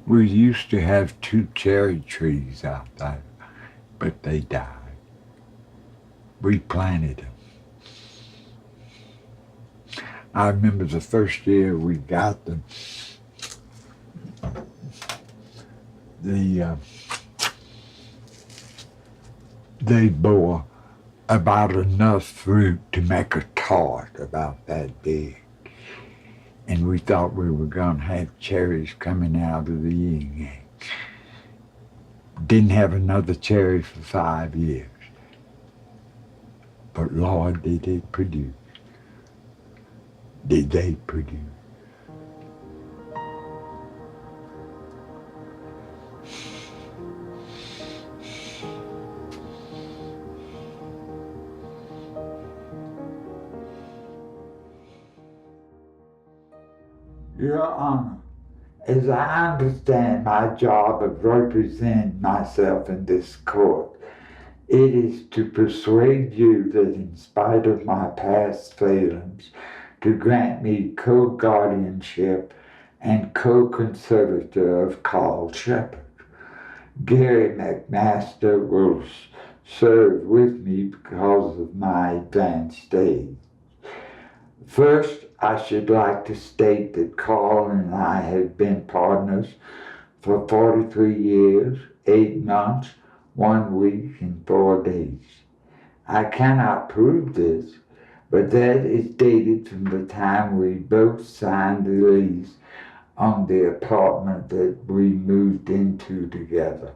We used to have 2 cherry trees out there, but they died. We planted them. I remember the first year we got them, they bore about enough fruit to make a tart about that big. And we thought we were going to have cherries coming out of the yin yang. Didn't have another cherry for 5 years. But Lord, did it produce. Did they produce? Your Honor, as I understand my job of representing myself in this court, it is to persuade you that in spite of my past failings, to grant me co-guardianship and co-conservator of Carl Shepherd. Gary McMaster will serve with me because of my advanced age. First, I should like to state that Carl and I have been partners for 43 years, 8 months, 1 week, and 4 days. I cannot prove this, but that is dated from the time we both signed the lease on the apartment that we moved into together.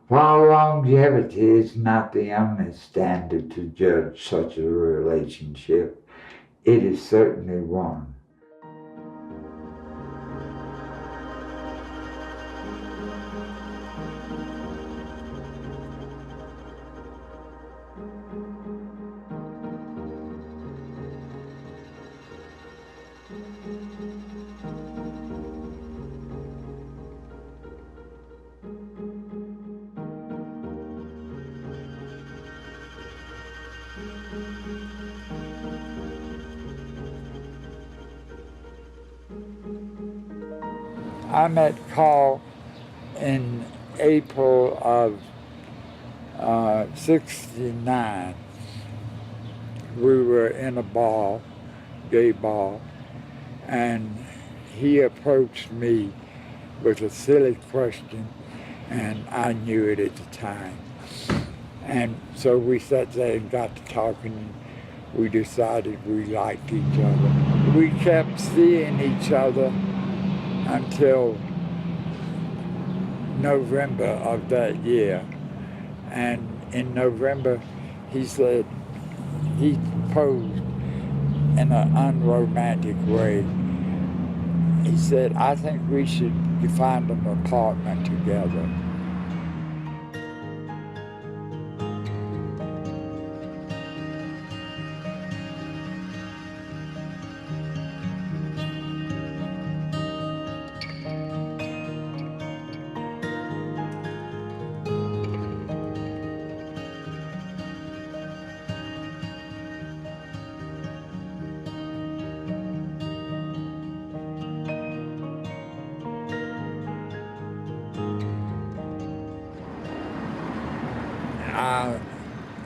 While longevity is not the only standard to judge such a relationship, it is certainly one. I met Carl in April of '69. We were in a bar, gay bar, and he approached me with a silly question, and I knew it at the time. And so we sat there and got to talking, and we decided we liked each other. We kept seeing each other until November of that year. And in November, he said, he proposed in an unromantic way. He said, I think we should find an apartment together.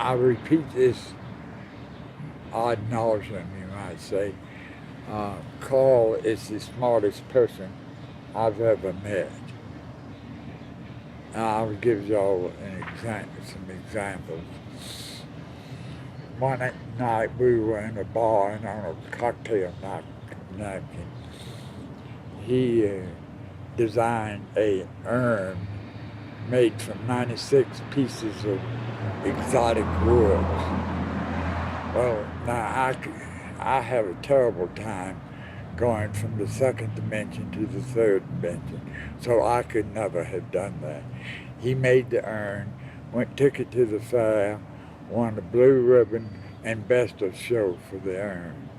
I repeat this ad nauseum, you might say. Carl is the smartest person I've ever met. I'll give y'all some examples. One night we were in a bar and on a cocktail napkin, he designed an urn made from 96 pieces of exotic woods. Well, now I have a terrible time going from the second dimension to the third dimension, so I could never have done that. He made the urn, took it to the fair, won a blue ribbon and best of show for the urn.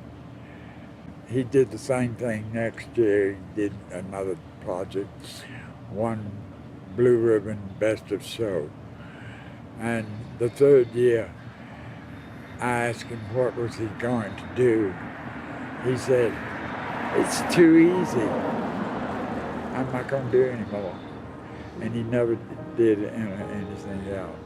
He did the same thing next year. He did another project, won blue ribbon, best of show. And the third year, I asked him what was he going to do. He said, it's too easy. I'm not going to do anymore. And he never did anything else.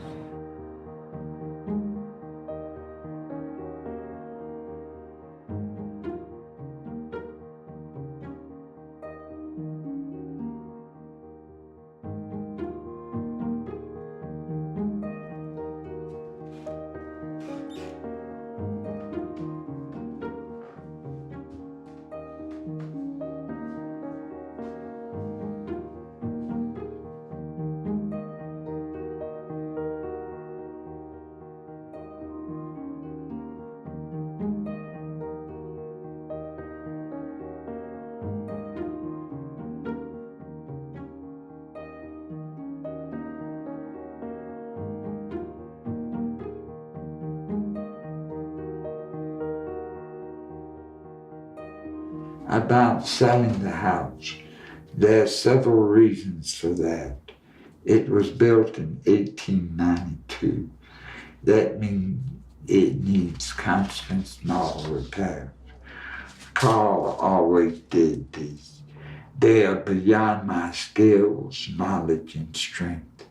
About selling the house, there are several reasons for that. It was built in 1892. That means it needs constant small repairs. Carl always did these. They are beyond my skills, knowledge, and strength.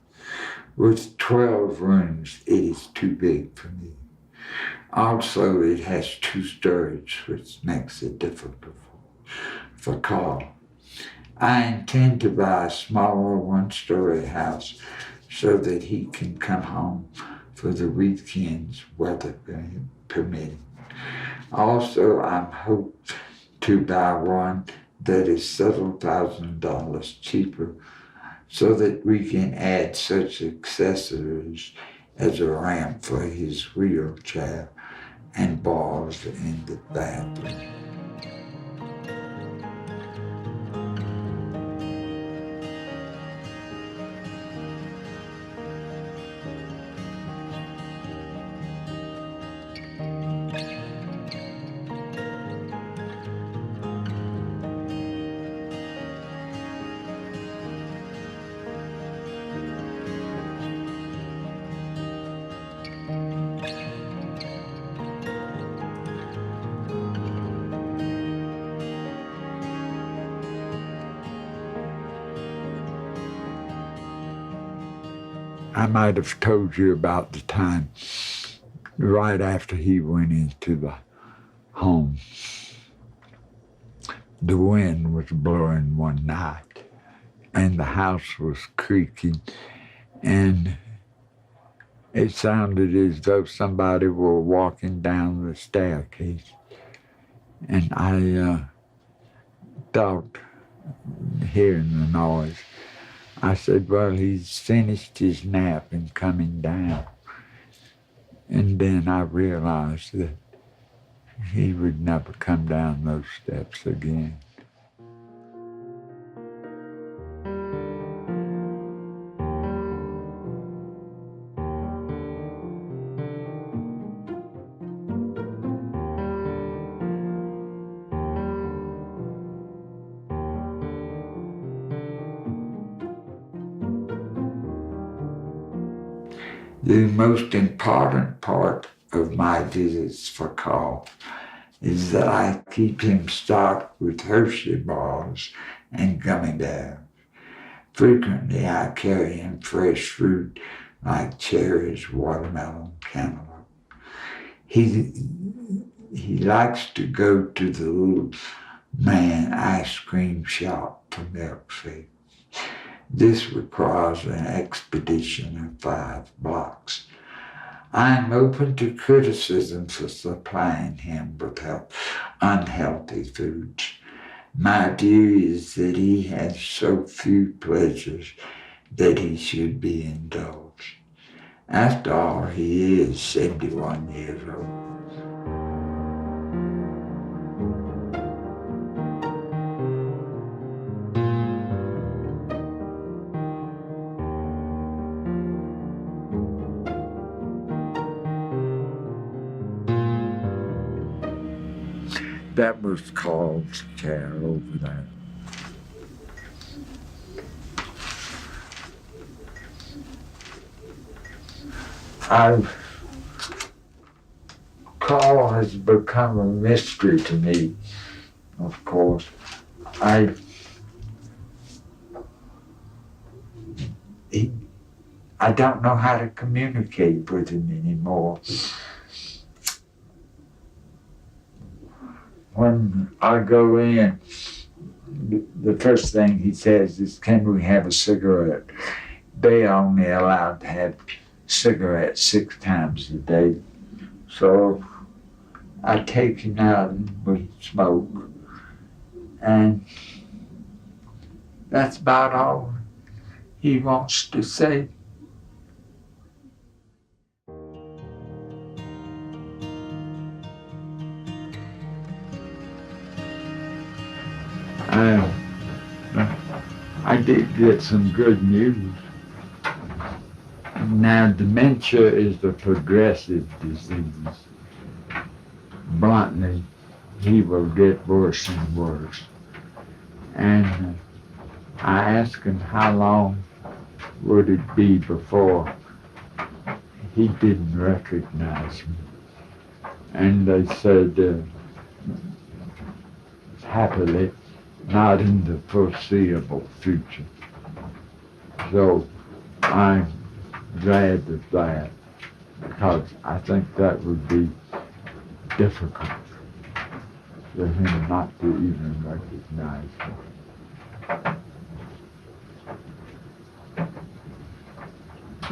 With 12 rooms, it is too big for me. Also, it has 2 stories, which makes it difficult for Carl. I intend to buy a smaller 1-story house so that he can come home for the weekends, weather permitting. Also, I'm hoping to buy one that is several $1,000s cheaper so that we can add such accessories as a ramp for his wheelchair and bars in the bathroom. I might have told you about the time right after he went into the home. The wind was blowing one night and the house was creaking and it sounded as though somebody were walking down the staircase. And I thought, hearing the noise, I said, well, he's finished his nap and coming down. And then I realized that he would never come down those steps again. The most important part of my visits for Carl is that I keep him stocked with Hershey bars and gummy bears. Frequently I carry him fresh fruit like cherries, watermelon, cantaloupe. He likes to go to the little man ice cream shop for milkshake. This requires an expedition of 5 blocks. I am open to criticism for supplying him with unhealthy foods. My view is that he has so few pleasures that he should be indulged. After all, he is 71 years old. That was Carl's chair over there. Carl has become a mystery to me, of course. I I don't know how to communicate with him anymore. When I go in, the first thing he says is, "Can we have a cigarette?" They only allowed to have cigarettes 6 times a day. So I take him out and we smoke. And that's about all he wants to say. I did get some good news. Now, dementia is a progressive disease. Bluntly, he will get worse and worse. And I asked him how long would it be before he didn't recognize me. And they said, happily, not in the foreseeable future. So I'm glad of that, because I think that would be difficult for him not to even recognize me.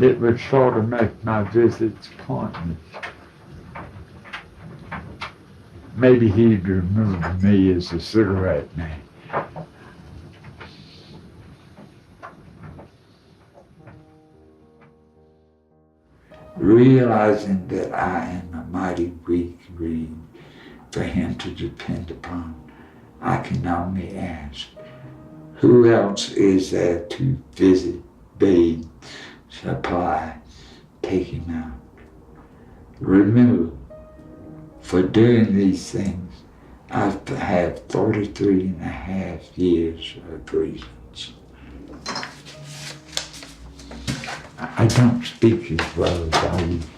It would sort of make my visits pointless. Maybe he'd remember me as a cigarette man. Realizing that I am a mighty weak reed for him to depend upon, I can only ask, who else is there to visit, bathe, supply, take him out? Remember, for doing these things, I've had 33 and a half years of reasons. I don't speak as well as I used to.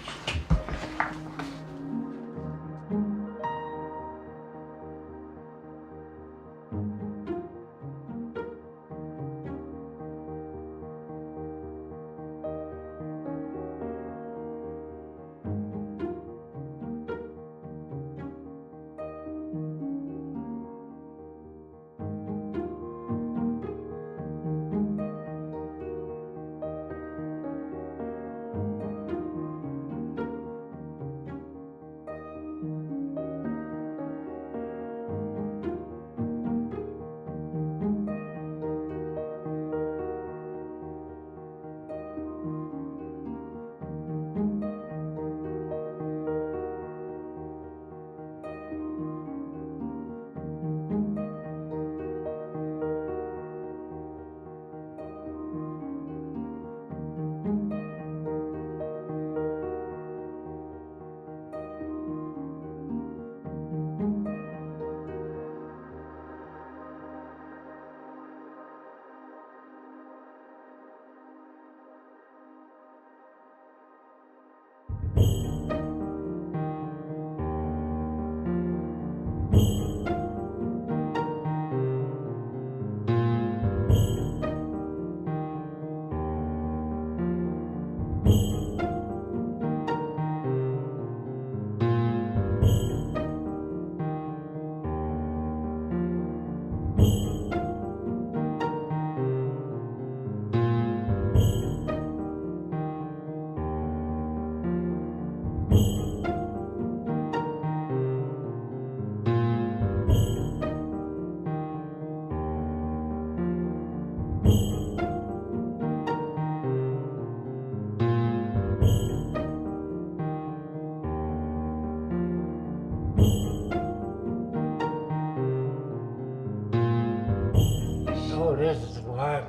Oh, this is warm.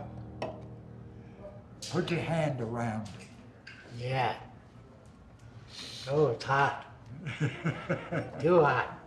Put your hand around me. Yeah. Oh, it's hot. Too hot.